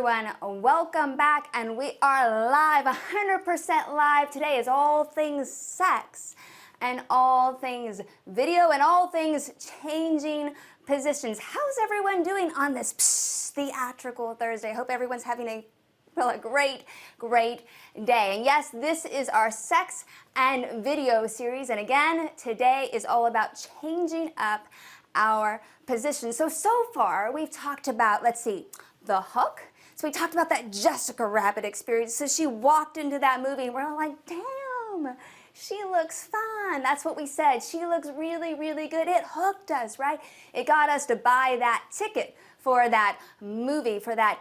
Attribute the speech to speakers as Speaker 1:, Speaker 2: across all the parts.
Speaker 1: everyone, welcome back, and we are live, 100% live. Today is all things sex and all things video and all things changing positions. How's everyone doing on this theatrical Thursday? I hope everyone's having a great day. And yes, this is our sex and video series, and again, today is all about changing up our position. So far we've talked about, let's see, the hook. So we talked about that Jessica Rabbit experience. So she walked into that movie and we're all like, damn, she looks fun. That's what we said. She looks really, really good. It hooked us, right? It got us to buy that ticket for that movie, for that,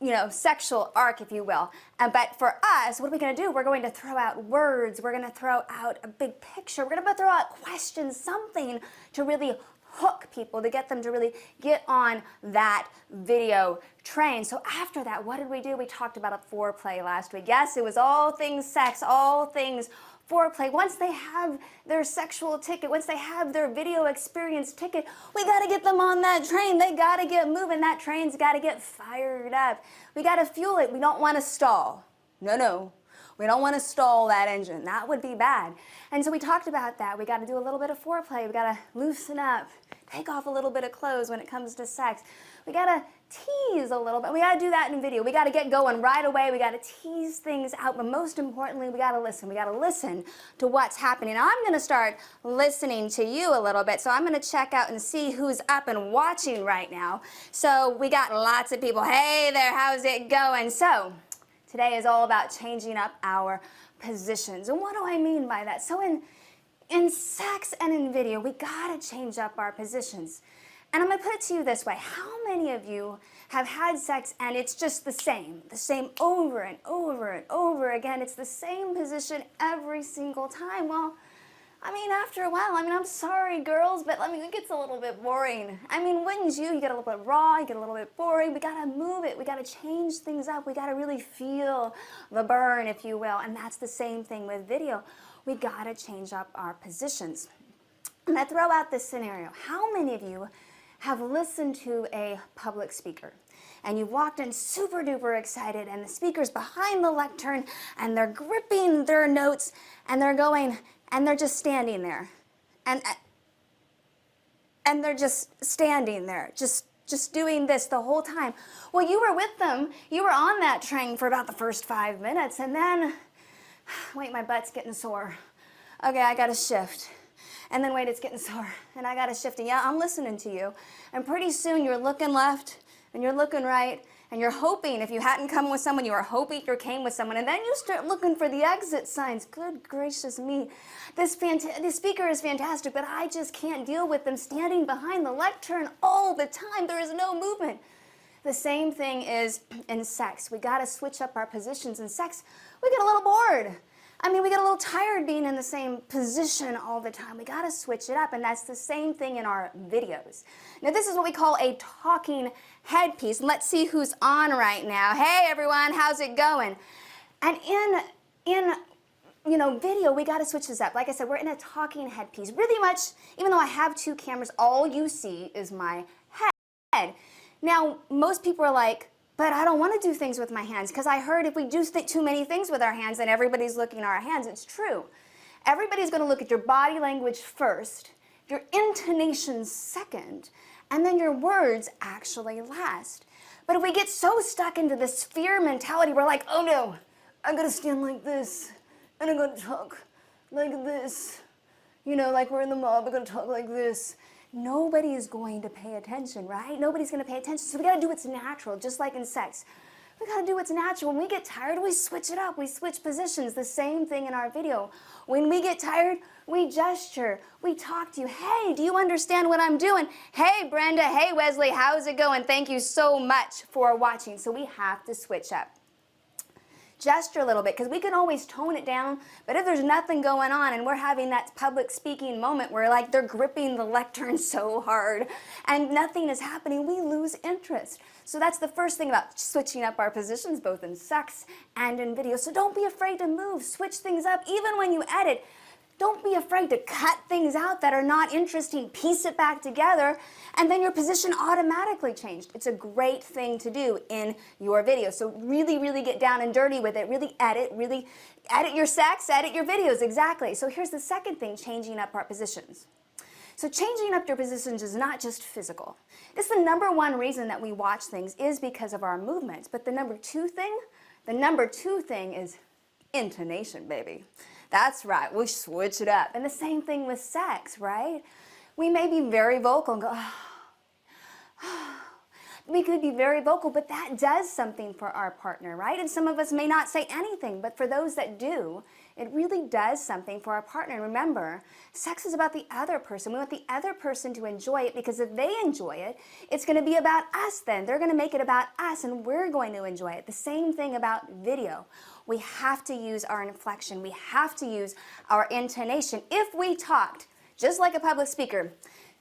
Speaker 1: you know, sexual arc, if you will. But for us, what are we going to do? We're going to throw out words. We're going to throw out a big picture. We're going to throw out questions, something to really hook people, to get them to really get on that video train. So after that, what did we do? We talked about a foreplay last week. Yes, it was all things sex, all things foreplay. Once they have their sexual ticket, once they have their video experience ticket, we got to get them on that train. They got to get moving. That train's got to get fired up. We got to fuel it. We don't want to stall. No. We don't want to stall that engine. That would be bad. And so we talked about that. We got to do a little bit of foreplay. We got to loosen up, take off a little bit of clothes when it comes to sex. We got to tease a little bit. We got to do that in video. We got to get going right away. We got to tease things out. But most importantly, we got to listen. We got to listen to what's happening. Now, I'm going to start listening to you a little bit. So I'm going to check out and see who's up and watching right now. So we got lots of people. Hey there, how's it going? So today is all about changing up our positions. And what do I mean by that? So in sex and in video, we gotta change up our positions. And I'm gonna put it to you this way. How many of you have had sex and it's just the same over and over and over again? It's the same position every single time. Well, I mean, after a while, I'm sorry, girls, but it gets a little bit boring. Wouldn't you? You get a little bit raw, you get a little bit boring. We gotta move it. We gotta change things up. We gotta really feel the burn, if you will. And that's the same thing with video. We gotta change up our positions. And I throw out this scenario. How many of you have listened to a public speaker? And you've walked in super duper excited, and the speaker's behind the lectern, and they're gripping their notes, and they're going, and they're just standing there, and they're just standing there, just doing this the whole time. Well, you were with them. You were on that train for about the first 5 minutes, and then, wait, my butt's getting sore. Okay, I gotta shift. And then wait, it's getting sore, and I gotta shift. And yeah, I'm listening to you. And pretty soon you're looking left, and you're looking right, and you're hoping, if you hadn't come with someone, you were hoping you came with someone, and then you start looking for the exit signs. Good gracious me. This speaker is fantastic, but I just can't deal with them standing behind the lectern all the time. There is no movement. The same thing is in sex. We gotta switch up our positions. In sex, we get a little bored. We get a little tired being in the same position all the time. We gotta switch it up, and that's the same thing in our videos. Now, this is what we call a talking headpiece. And let's see who's on right now. Hey, everyone, how's it going? And in video, we gotta switch this up. Like I said, we're in a talking headpiece. Really much, even though I have two cameras, all you see is my head. Now, most people are like, but I don't want to do things with my hands, because I heard if we do too many things with our hands, then everybody's looking at our hands. It's true. Everybody's going to look at your body language first, your intonation second, and then your words actually last. But if we get so stuck into this fear mentality, we're like, oh no, I'm going to stand like this, and I'm going to talk like this. Like we're in the mob, we're going to talk like this. Nobody is going to pay attention, right? Nobody's going to pay attention. So we got to do what's natural, just like in sex. We got to do what's natural. When we get tired, we switch it up. We switch positions. The same thing in our video. When we get tired, we gesture. We talk to you. Hey, do you understand what I'm doing? Hey, Brenda. Hey, Wesley. How's it going? Thank you so much for watching. So we have to switch up. Gesture a little bit, because we can always tone it down, but if there's nothing going on and we're having that public speaking moment where like they're gripping the lectern so hard and nothing is happening, we lose interest. So that's the first thing about switching up our positions, both in sex and in video. So don't be afraid to move, switch things up. Even when you edit, Don't be afraid to cut things out that are not interesting, piece it back together, and then your position automatically changed. It's a great thing to do in your video. So really, really get down and dirty with it. Really edit your sex, edit your videos, exactly. So here's the second thing, changing up our positions. So changing up your positions is not just physical. It's the number one reason that we watch things is because of our movements. But the number two thing is intonation, baby. That's right, we switch it up. And the same thing with sex, right? We may be very vocal and go, we could be very vocal, but that does something for our partner, right? And some of us may not say anything, but for those that do, it really does something for our partner. And remember, sex is about the other person. We want the other person to enjoy it, because if they enjoy it, it's going to be about us then. They're going to make it about us, and we're going to enjoy it. The same thing about video. We have to use our inflection. We have to use our intonation. If we talked just like a public speaker,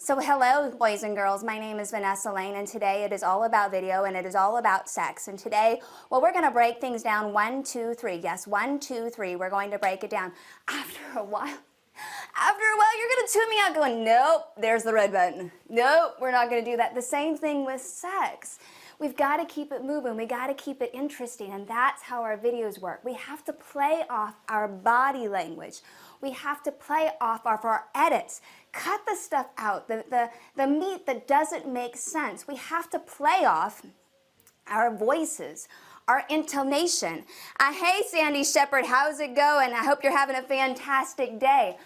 Speaker 1: so hello, boys and girls, my name is Vanessa Lane, and today it is all about video, and it is all about sex. And today, well, we're going to break things down 1, 2, 3. Yes, 1, 2, 3. We're going to break it down. After a while, you're going to tune me out going, nope, there's the red button. Nope, we're not going to do that. The same thing with sex. We've got to keep it moving. We got to keep it interesting, and that's how our videos work. We have to play off our body language. We have to play off our edits. Cut the stuff out, the meat that doesn't make sense. We have to play off our voices, our intonation. Hey, Sandy Shepard, how's it going? I hope you're having a fantastic day.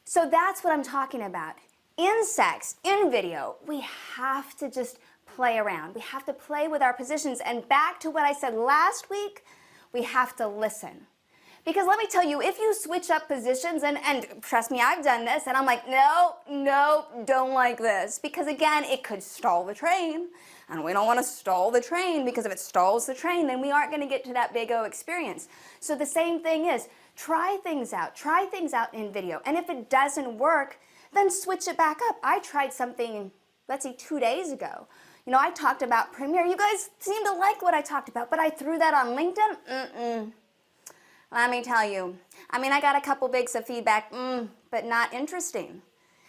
Speaker 1: So that's what I'm talking about. In sex, in video, we have to just play around. We have to play with our positions. And back to what I said last week, we have to listen. Because let me tell you, if you switch up positions, and trust me, I've done this, and I'm like, no, don't like this. Because again, it could stall the train. And we don't want to stall the train, because if it stalls the train, then we aren't going to get to that big O experience. So the same thing is, try things out in video. And if it doesn't work, then switch it back up. I tried something, let's see, 2 days ago. You know, I talked about Premiere. You guys seem to like what I talked about, but I threw that on LinkedIn. Let me tell you. I mean, I got a couple bigs of feedback, but not interesting.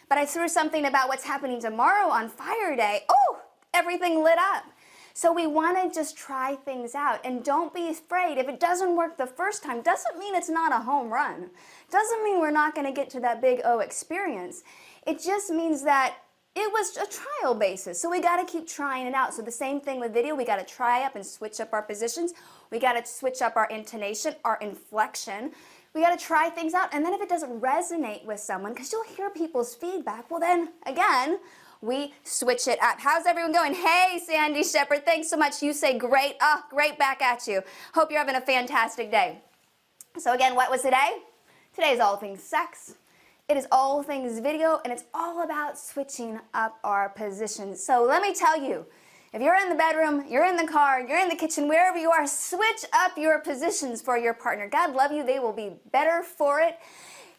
Speaker 1: But I threw something about what's happening tomorrow on Fire Day. Oh, everything lit up. So we want to just try things out, and don't be afraid. If it doesn't work the first time, doesn't mean it's not a home run. Doesn't mean we're not going to get to that big O experience. It just means that it was a trial basis, so we got to keep trying it out. So the same thing with video, we got to try up and switch up our positions. We got to switch up our intonation, our inflection. We got to try things out, and then if it doesn't resonate with someone, because you'll hear people's feedback, well then, again, we switch it up. How's everyone going? Hey, Sandy Shepard, thanks so much. You say great. Great back at you. Hope you're having a fantastic day. So again, what was today? Today is all things sex. It is all things video, and it's all about switching up our positions. So let me tell you, if you're in the bedroom, you're in the car, you're in the kitchen, wherever you are, switch up your positions for your partner. God love you. They will be better for it.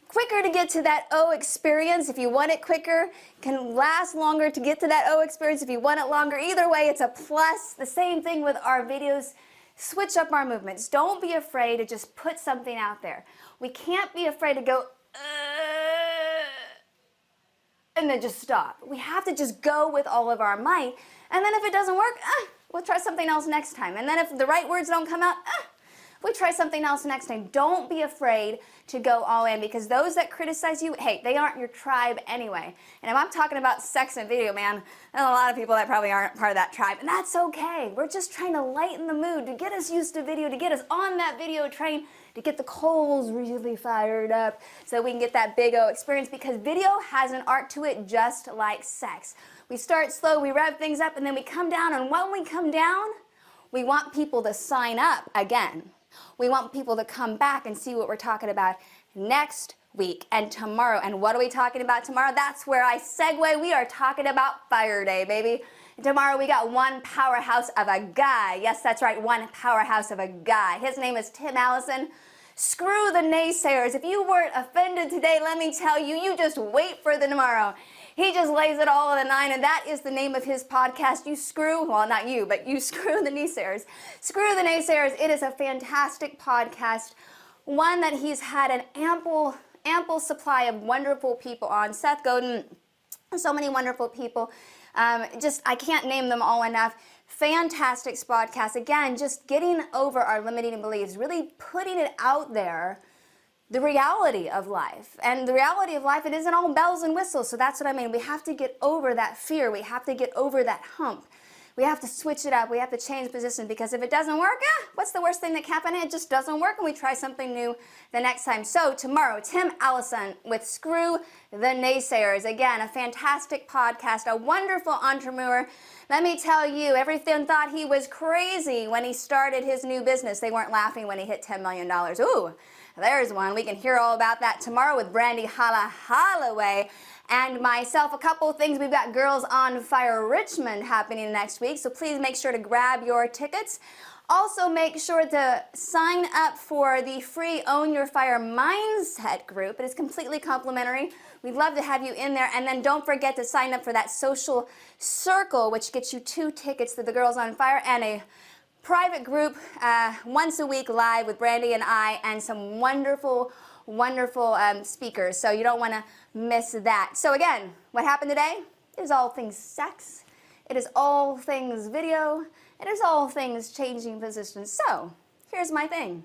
Speaker 1: Quicker to get to that O experience. If you want it quicker, can last longer to get to that O experience. If you want it longer, either way, it's a plus. The same thing with our videos. Switch up our movements. Don't be afraid to just put something out there. We can't be afraid to go, and then just stop. We have to just go with all of our might. And then if it doesn't work, we'll try something else next time. And then if the right words don't come out, we try something else next time. Don't be afraid to go all in, because those that criticize you, hey, they aren't your tribe anyway. And if I'm talking about sex and video, man, there's a lot of people that probably aren't part of that tribe, and that's okay. We're just trying to lighten the mood, to get us used to video, to get us on that video train, to get the coals really fired up so we can get that big O experience, because video has an art to it just like sex. We start slow, we rev things up, and then we come down, and when we come down, we want people to sign up again. We want people to come back and see what we're talking about next week and tomorrow. And what are we talking about tomorrow? That's where I segue. We are talking about Fire Day, baby. And tomorrow we got one powerhouse of a guy. Yes, that's right, one powerhouse of a guy. His name is Tim Allison. Screw the naysayers. If you weren't offended today, let me tell you, you just wait for the tomorrow. He just lays it all on the line, and that is the name of his podcast. You screw, well, not you, but you screw the naysayers. Screw the naysayers. It is a fantastic podcast, one that he's had an ample ample supply of wonderful people on. Seth Godin, so many wonderful people. I can't name them all enough. Fantastic podcast. Again, just getting over our limiting beliefs, really putting it out there, the reality of life. And the reality of life, it isn't all bells and whistles. So that's what I mean. We have to get over that fear. We have to get over that hump. We have to switch it up. We have to change position, because if it doesn't work, what's the worst thing that can happen? It just doesn't work, and we try something new the next time. So tomorrow, Tim Allison with Screw the Naysayers. Again, a fantastic podcast, a wonderful entrepreneur. Let me tell you, everyone thought he was crazy when he started his new business. They weren't laughing when he hit $10 million. Ooh, there's one. We can hear all about that tomorrow with Brandy Holloway and myself. A couple of things. We've got Girls on Fire Richmond happening next week, so please make sure to grab your tickets. Also, make sure to sign up for the free Own Your Fire Mindset group. It is completely complimentary. We'd love to have you in there. And then don't forget to sign up for that social circle, which gets you 2 tickets to the Girls on Fire and a private group once a week live with Brandy and I and some wonderful speakers. So you don't want to miss that. So again, what happened today is all things sex. It is all things video. It is all things changing positions. So here's my thing.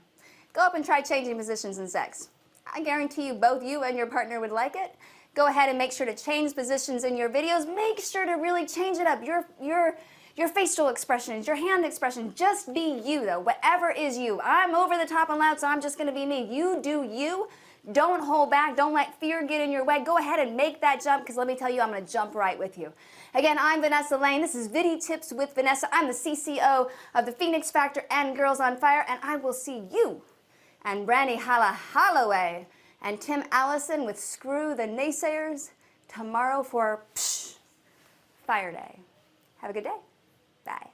Speaker 1: Go up and try changing positions in sex. I guarantee you both you and your partner would like it. Go ahead and make sure to change positions in your videos. Make sure to really change it up. Your facial expressions, your hand expressions. Just be you, though. Whatever is you. I'm over the top and loud, so I'm just going to be me. You do you. Don't hold back. Don't let fear get in your way. Go ahead and make that jump, because let me tell you, I'm going to jump right with you. Again, I'm Vanessa Lane. This is Viddy Tips with Vanessa. I'm the CCO of the Phoenix Factor and Girls on Fire, and I will see you and Brandy Holloway and Tim Allison with Screw the Naysayers tomorrow for Fire Day. Have a good day. Bye.